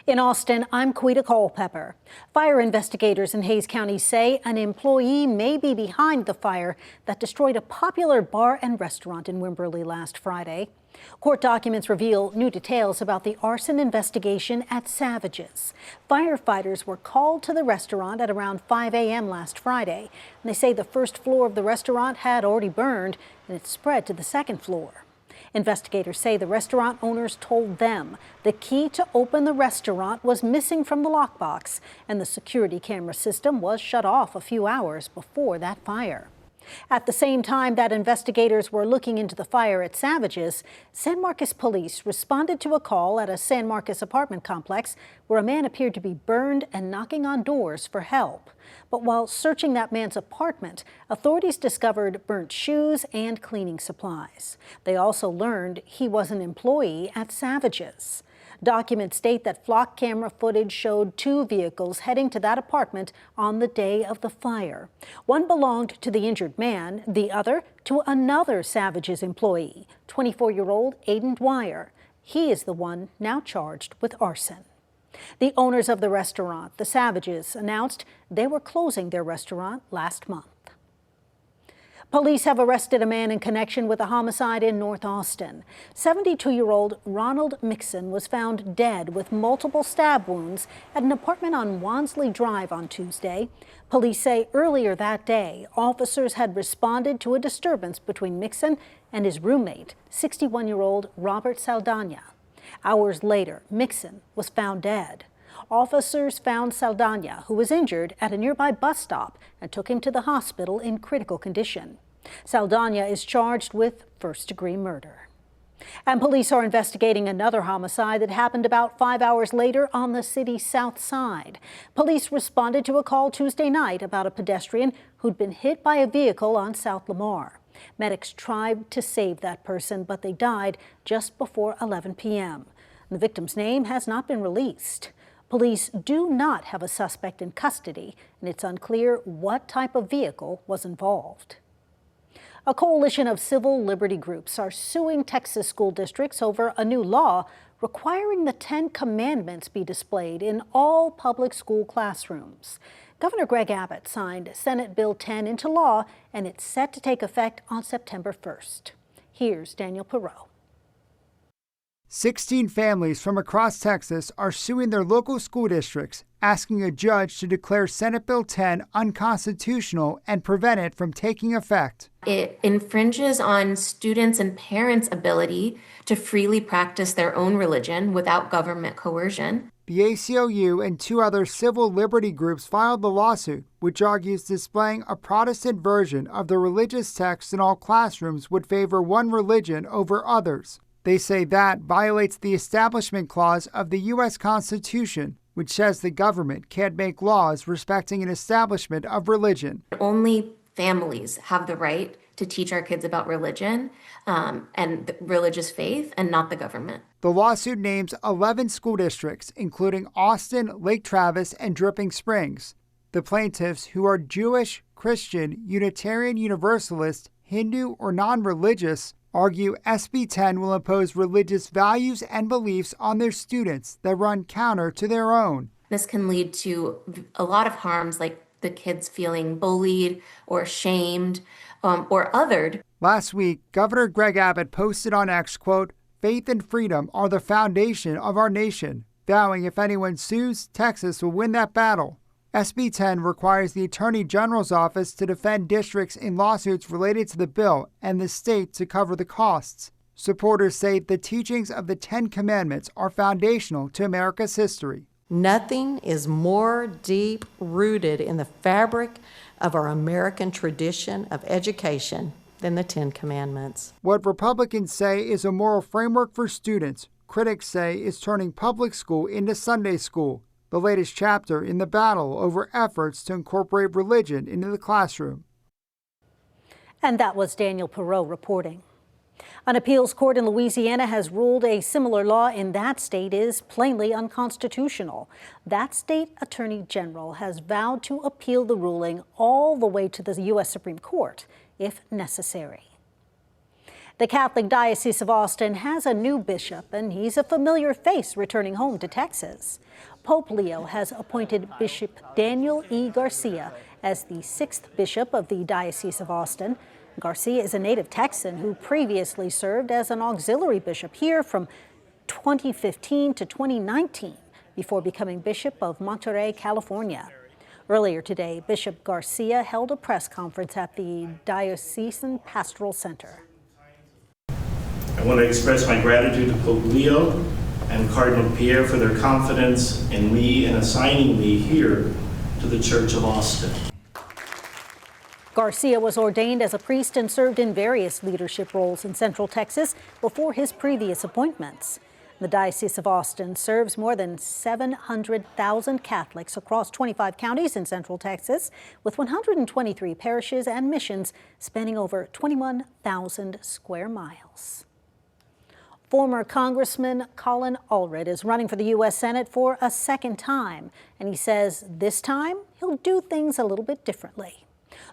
In Austin, I'm Quita Culpepper. Fire investigators in Hays County say an employee may be behind the fire that destroyed a popular bar and restaurant in Wimberley last Friday. Court documents reveal new details about the arson investigation at Savage's. Firefighters were called to the restaurant at around 5 a.m. last Friday. And they say the first floor of the restaurant had already burned and it spread to the second floor. Investigators say the restaurant owners told them the key to open the restaurant was missing from the lockbox, and the security camera system was shut off a few hours before that fire. At the same time that investigators were looking into the fire at Savage's, San Marcos police responded to a call at a San Marcos apartment complex where a man appeared to be burned and knocking on doors for help. But while searching that man's apartment, authorities discovered burnt shoes and cleaning supplies. They also learned he was an employee at Savage's. Documents state that flock camera footage showed two vehicles heading to that apartment on the day of the fire. One belonged to the injured man, the other to another Savage's employee, 24-year-old Aiden Dwyer. He is the one now charged with arson. The owners of the restaurant, the Savage's, announced they were closing their restaurant last month. Police have arrested a man in connection with a homicide in North Austin. 72-year-old Ronald Mixon was found dead with multiple stab wounds at an apartment on Wansley Drive on Tuesday. Police say earlier that day, officers had responded to a disturbance between Mixon and his roommate, 61-year-old Robert Saldana. Hours later, Mixon was found dead. Officers found Saldana, who was injured, at a nearby bus stop and took him to the hospital in critical condition. Saldana is charged with first-degree murder. And police are investigating another homicide that happened about 5 hours later on the city's south side. Police responded to a call Tuesday night about a pedestrian who'd been hit by a vehicle on South Lamar. Medics tried to save that person, but they died just before 11 p.m. The victim's name has not been released. Police do not have a suspect in custody, and it's unclear what type of vehicle was involved. A coalition of civil liberty groups are suing Texas school districts over a new law requiring the 10 Commandments be displayed in all public school classrooms. Governor Greg Abbott signed Senate Bill 10 into law, and it's set to take effect on September 1st. Here's Daniel Perot. 16 families from across Texas are suing their local school districts, asking a judge to declare Senate Bill 10 unconstitutional and prevent it from taking effect. It infringes on students' and parents' ability to freely practice their own religion without government coercion. The ACLU and two other civil liberty groups filed the lawsuit, which argues displaying a Protestant version of the religious text in all classrooms would favor one religion over others. They say that violates the Establishment Clause of the U.S. Constitution, which says the government can't make laws respecting an establishment of religion. Only families have the right to teach our kids about religion and religious faith, and not the government. The lawsuit names 11 school districts, including Austin, Lake Travis, and Dripping Springs. The plaintiffs, who are Jewish, Christian, Unitarian Universalist, Hindu, or non-religious, argue SB 10 will impose religious values and beliefs on their students that run counter to their own. This can lead to a lot of harms, like the kids feeling bullied or shamed or othered. Last week, Governor Greg Abbott posted on X, quote, "Faith and freedom are the foundation of our nation," vowing if anyone sues, Texas will win that battle. SB 10 requires the Attorney General's office to defend districts in lawsuits related to the bill and the state to cover the costs. Supporters say the teachings of the 10 Commandments are foundational to America's history. Nothing is more deep-rooted in the fabric of our American tradition of education than the 10 Commandments. What Republicans say is a moral framework for students, critics say is turning public school into Sunday school, the latest chapter in the battle over efforts to incorporate religion into the classroom. And that was Daniel Perot reporting. An appeals court in Louisiana has ruled a similar law in that state is plainly unconstitutional. That state attorney general has vowed to appeal the ruling all the way to the U.S. Supreme Court if necessary. The Catholic Diocese of Austin has a new bishop, and he's a familiar face returning home to Texas. Pope Leo has appointed Bishop Daniel E. Garcia as the 6th bishop of the Diocese of Austin. Garcia is a native Texan who previously served as an auxiliary bishop here from 2015 to 2019 before becoming Bishop of Monterey, California. Earlier today, Bishop Garcia held a press conference at the Diocesan Pastoral Center. I want to express my gratitude to Pope Leo and Cardinal Pierre for their confidence in me and assigning me here to the Church of Austin. Garcia was ordained as a priest and served in various leadership roles in Central Texas before his previous appointments. The Diocese of Austin serves more than 700,000 Catholics across 25 counties in Central Texas, with 123 parishes and missions spanning over 21,000 square miles. Former Congressman Colin Olred is running for the U.S. Senate for a second time, and he says this time he'll do things a little bit differently.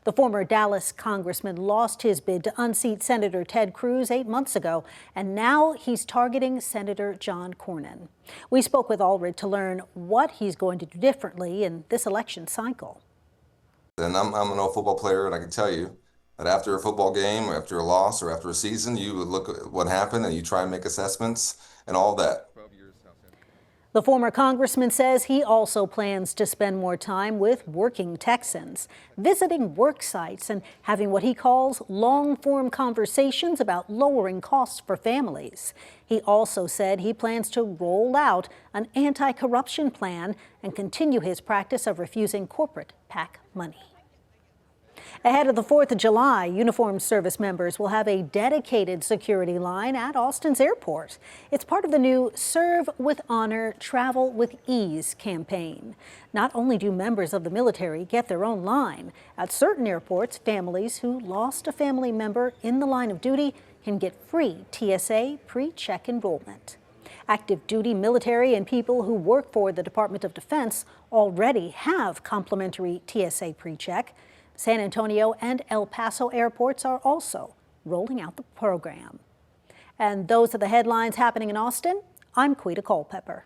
The former Dallas congressman lost his bid to unseat Senator Ted Cruz 8 months ago, and now he's targeting Senator John Cornyn. We spoke with Olred to learn what he's going to do differently in this election cycle. And I'm an old football player, and I can tell you that after a football game, or after a loss, or after a season, you would look at what happened and you try and make assessments and all that. The former congressman says he also plans to spend more time with working Texans, visiting work sites and having what he calls long-form conversations about lowering costs for families. He also said he plans to roll out an anti-corruption plan and continue his practice of refusing corporate PAC money. Ahead of the 4th of July, uniformed service members will have a dedicated security line at Austin's airport. It's part of the new Serve with Honor, Travel with Ease campaign. Not only do members of the military get their own line, at certain airports, families who lost a family member in the line of duty can get free TSA pre-check enrollment. Active duty military and people who work for the Department of Defense already have complimentary TSA pre-check. San Antonio and El Paso airports are also rolling out the program. And those are the headlines happening in Austin. I'm Quita Culpepper.